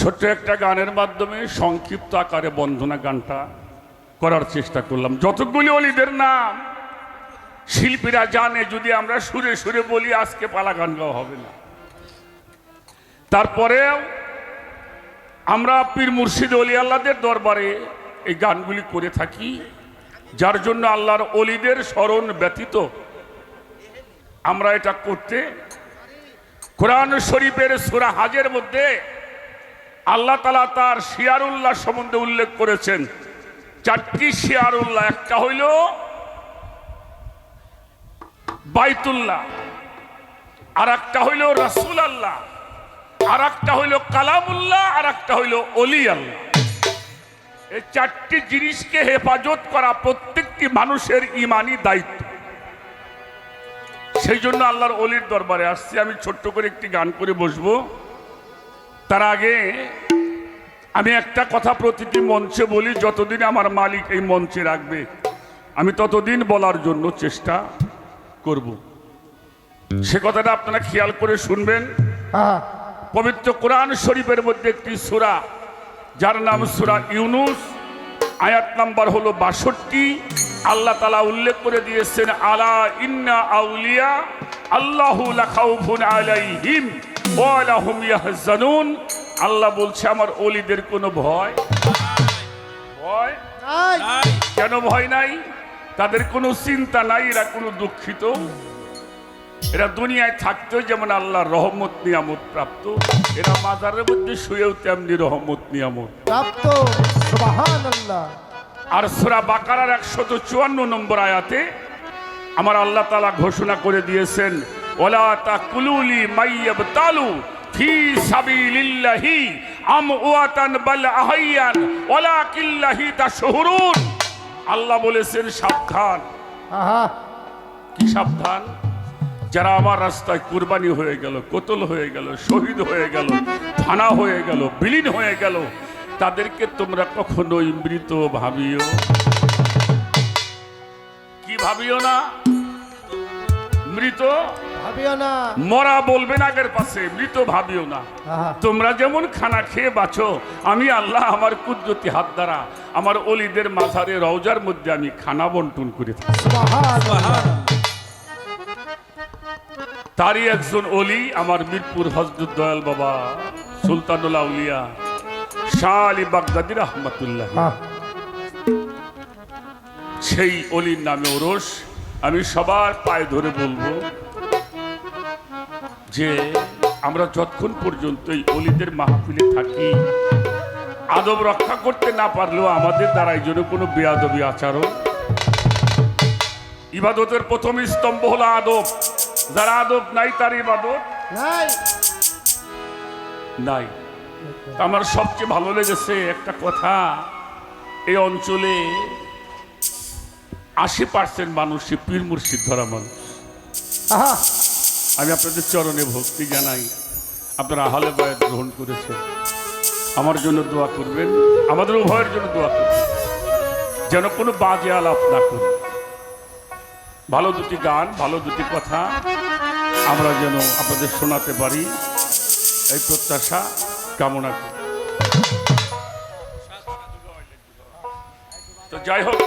ছোট্ট একটা গানের মাধ্যমে সংক্ষিপ্ত আকারে বন্দনা গানটা করার চেষ্টা করলাম। যতগুলি অলিদের নাম শিল্পীরা জানে, যদি আমরা সুরে সুরে বলি আজকে পালা গান গাওয়া হবে না। তারপরেও আমরা পীর মুর্শিদ অলি আল্লাহদের দরবারে এই গানগুলি করে থাকি, যার জন্য আল্লাহর অলিদের স্মরণ ব্যতীত আমরা এটা করতে। কোরআন শরীফের সূরা হাজের মধ্যে আল্লাহ তাআলা তার শিয়ারুল্লাহ সম্বন্ধে উল্লেখ করেছেন। চারটি শিয়ারুল্লাহ, একটা হইল বাইতুল্লাহ, আর একটা হইল রাসূল আল্লাহ, আর একটা হইল কালামুল্লাহ, আর একটা হইল অলি আল্লাহ। এই চারটি জিনিসকে হেফাজত করা প্রত্যেকটি মানুষের ঈমানি দায়িত্ব। সেই জন্য আল্লাহর অলির দরবারে আসছি। আমি ছোট্ট করে একটি গান করে বসবো। তার আগে আমি একটা কথা প্রতিটি মঞ্চে বলি, যতদিন আমার মালিক এই মঞ্চে রাখবে আমি ততদিন বলার জন্য চেষ্টা করব। সে কথাটা আপনারা খেয়াল করে শুনবেন। পবিত্র কোরআন শরীফের মধ্যে একটি সূরা, যার নাম সূরা ইউনুস, আয়াত নাম্বার হলো ৬২। আল্লাহ তাআলা উল্লেখ করে দিয়েছেন, আলা ইন্না আউলিয়া আল্লাহু লা খাউফুন আলাইহিম ওয়া লা হুম ইয়াহজানুন। আল্লাহ বলছে আমার ওলিদের কোনো ভয় নাই। কেন ভয় নাই? তাদের কোনো চিন্তা নাই, এরা কোনো দুঃখিত। এরা দুনিয়ায় থাকতেও যেমন আল্লাহর রহমত নিয়ামত প্রাপ্ত, এরা মাজারের মধ্যে শুয়েও তেমনি রহমত নিয়ামত প্রাপ্ত। সুবহানাল্লাহ। আর সূরা বাকারার ১৫৪ নম্বর আয়াতে আমার আল্লাহ তাআলা ঘোষণা করে দিয়েছেন, ওয়ালা তাকুলুলি মাইয়াবতালু ফি সাবিলিল্লাহি আমওয়াতান বাল আহইয়ান ওয়ালাকিল্লাহি তাশহুরুন। আল্লাহ বলেছেন সাবধান। কি সাবধান? যারা আমার রাস্তায় কুরবানি হয়ে গেল, কতল হয়ে গেল, শহীদ হয়ে গেল, ফানা হয়ে গেল, বিলীন হয়ে গেল, তাদেরকে তোমরা কখনোই মৃত ভাবিও। কি ভাবিও না? মৃত ভাবিও না। মরা বলবেন আগের পাশে, মৃত ভাবিও না। তোমরা যেমন খানা খেয়ে বাঁচো, আমি আল্লাহ আমার কুদরতি হাত দ্বারা আমার অলিদের মাজারে রওজার মধ্যে আমি খানা বন্টন করে থাকি। তারই একজন অলি আমার মিরপুর হযরত দয়াল বাবা সুলতানুল আউলিয়া শাহ আলী বাগদাদী রাহমাতুল্লাহ। সেই অলির নামে ওরস। আমি সবার পায়ে ধরে বলবো যে আমরা যতক্ষণ পর্যন্ত এই অলিদের মাহফিলে থাকি, আদব রক্ষা করতে না পারলেও আমাদের দ্বারা এই জন্য কোনো বেয়াদবি আচরণ। ইবাদতের প্রথম স্তম্ভ হলো আদব। যারা আদব নাই তার ইবাদত নাই। আমার সবচেয়ে ভালো লেগেছে একটা কথা, এই অঞ্চলে ৮০% মানুষই পীর মুর্শিদ ধরা মানুষ। আমি আপনাদের চরণে ভক্তি জানাই, আপনারা আহলে বায়াত গ্রহণ করেছেন। আমার জন্য দোয়া করবেন, আমাদের উভয়ের জন্য দোয়া করবেন, যেন কোনো বাজে আলাপ না করি। ভালো দুটি গান, ভালো দুটি কথা আমরা যেন আপনাদের শোনাতে পারি, এই প্রত্যাশা কামনা করি। তো যাই হোক,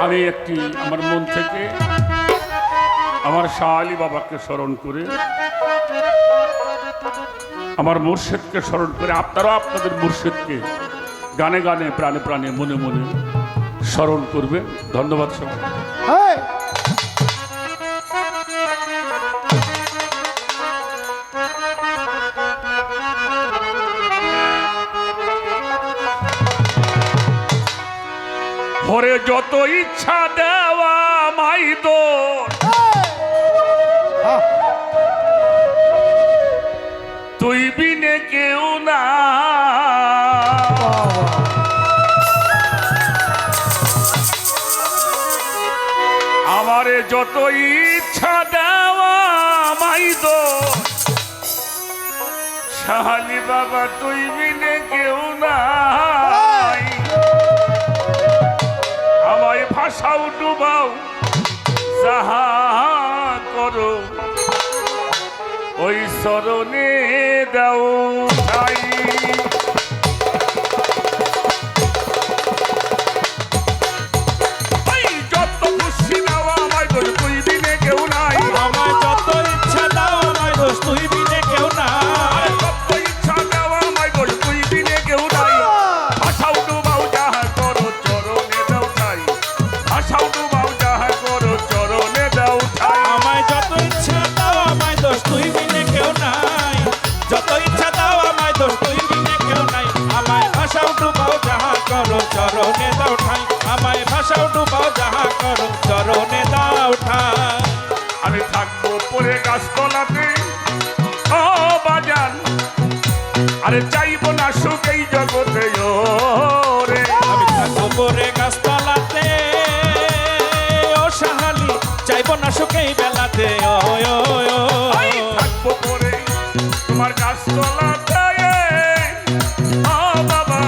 আমি একটি আমার মন থেকে আমার শাহ আলী বাবাকে স্মরণ করে, আমার মুর্শিদকে স্মরণ করে, আপনারাও আপনাদের মুর্শিদকে গানে গানে প্রাণে প্রাণে মনে মনে স্মরণ করবেন। ধন্যবাদ সবাই। ওরে যত ইচ্ছা দেওয়া মাইদো, তুই বিনে কেউ না। আমারে যত ইচ্ছা দেওয়া মাইদো, শাহ আলী বাবা তুই বিনে কেউ না। আমায় ভাষাও ডুবাও যাহা করো, ওই চরণে দাও ঠাই। দোষ তুই বিনে কেউ নাই আমায় ভাষাও ডুবাও যাহা করো চরণে দাও ঠাই আমায় ভাষাও ডুবাও যাহা করো চরণে দাও ঠাই আমি থাকবো পরে গাছতলাতে ও বাজান আরে চাইবো না সুখ এই জগতে ও রে আমি থাকবো পরে গাছতলাতে ও সাহালি চাইবো না সুখেই বেলাতে ও ও ও আমি থাকবো পরে তোমার গাছতলাতে ও বাবা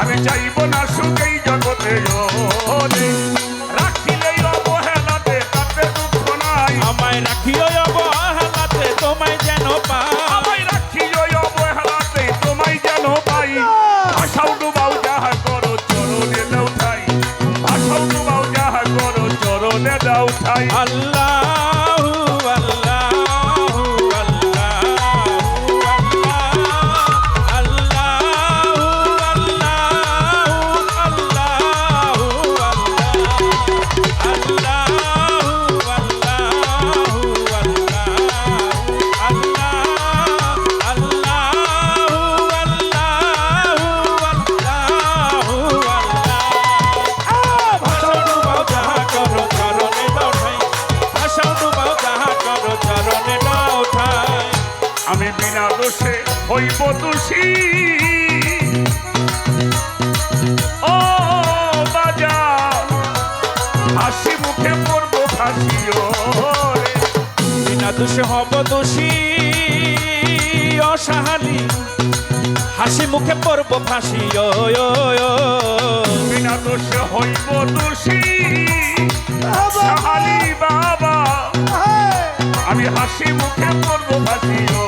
আমি চাইবো না সুখ এই জগতে ও রে রাখিলেই অবহেলাতে তাতে দুঃখ নাই আমায় রাখিও অবহেলাতে তোমায় যেন পাই আমায় রাখিও অবহেলাতে তোমায় যেন পাই ভাষাও ডুবাও যাহা করো চরণে দাও ঠাই ভাষাও ডুবাও যাহা করো চরণে দাও ঠাই আল্লাহু আল্লাহু আল্লাহু আল্লাহ আল্লাহু আমি বিনা দোষে হইব দোষী ও বাজার হাসি মুখে পড়বো ফাঁসিও রে বিনা দোষে হব দোষী অসাহালি হাসি মুখে পড়ব ফাঁসি ও ও ও বিনা দোষে হইব দোষী সাহালি বাবা আমি হাসি মুখে পড়বো ফাঁসিও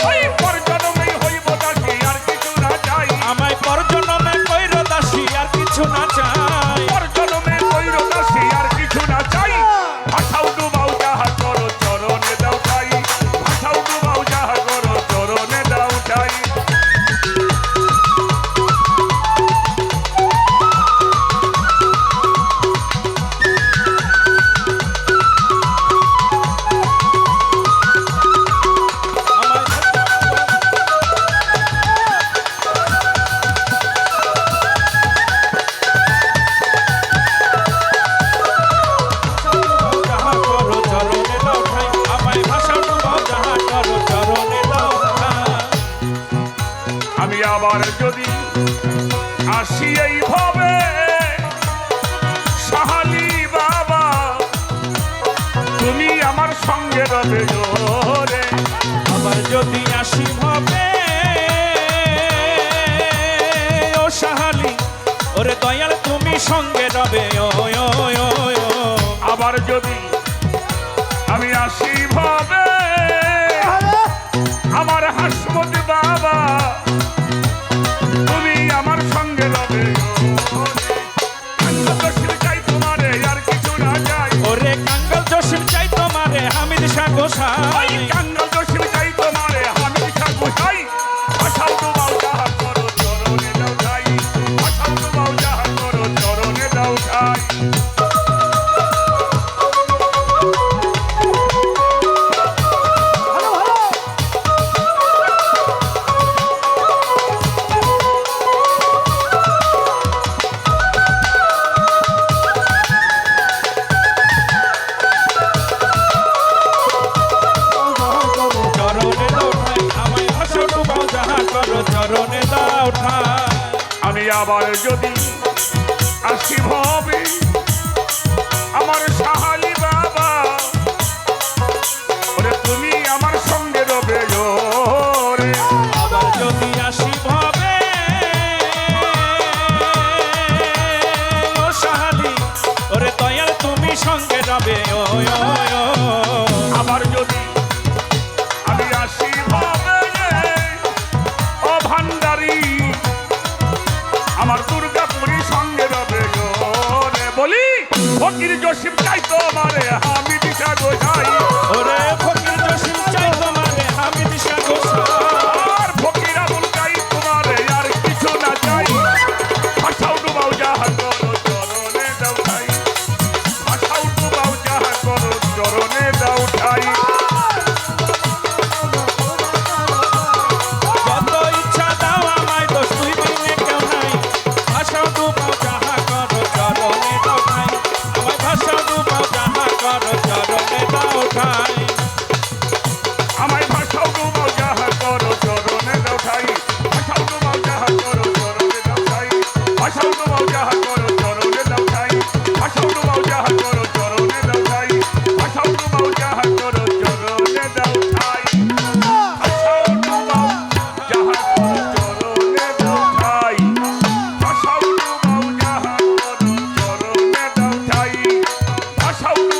ওই পরজনমে হইব দাসী আর কিছু না চাই আমায় পরজনমে কইর দাসী আর কিছু না চাই পরজনমে কইর দাসী আর কিছু না চাই ভাষাও ডুবাও যাহা করো চরণে দাও ঠাই ভাষাও ডুবাও যাহা করো চরণে দাও ঠাই আমি আবার যদি আসি এইভাবে সাহালি বাবা তুমি আমার সঙ্গে রবে রে আবার যদি আসি ভাবে ও সাহালি ওরে দয়াল তুমি সঙ্গে রবে ও ও ও ও আবার যদি আমি আসি ভাবে আমার হাসমত বাবা তুমি আমার সঙ্গে রবে চাই তোমারে আর কিছু না চাই ওরে কাঙ্গাল জসিম চাই তোমারে হামিদ শাহ গোসাই কাঙ্গাল জসিম চাই তোমারে হামিদ শাহ গোসাই ভাষাও ডুবাও যাহা করো চরণে দাও ঠাই ভাষাও ডুবাও যাহা করো চরণে দাও ঠাই চরণে দাও ঠাই আমায় ভাষা ডুবাও যাহা করো চরণে দাও ঠাই আমি আবার যদি আসি ভাবে আমার সাহালি বাবা ওরে তুমি আমার সঙ্গে রবে রে আবার যদি আসি ভাবে ও সাহালি ওরে দয়াল তুমি সঙ্গে রবে ও ও ও আবার যদি আমি আসি ভাবে ও ভান্ডারি আমার দুর্গাপুরি সঙ্গে রবে রে বলি ফকির জসিম চাই তোমারে আমি দিশা গোসাই ওরে ফকির জসিম চাই তোমারে হামিদ শাহ গোসাই আর ফকির আবুল চাই তোমারে আর কিছু না চাই ভাষাও ডুবাও যাহা করো চরণে দাও ঠাই ভাষাও ডুবাও যাহা করো চরণে দাও ঠাই যত ভাষাও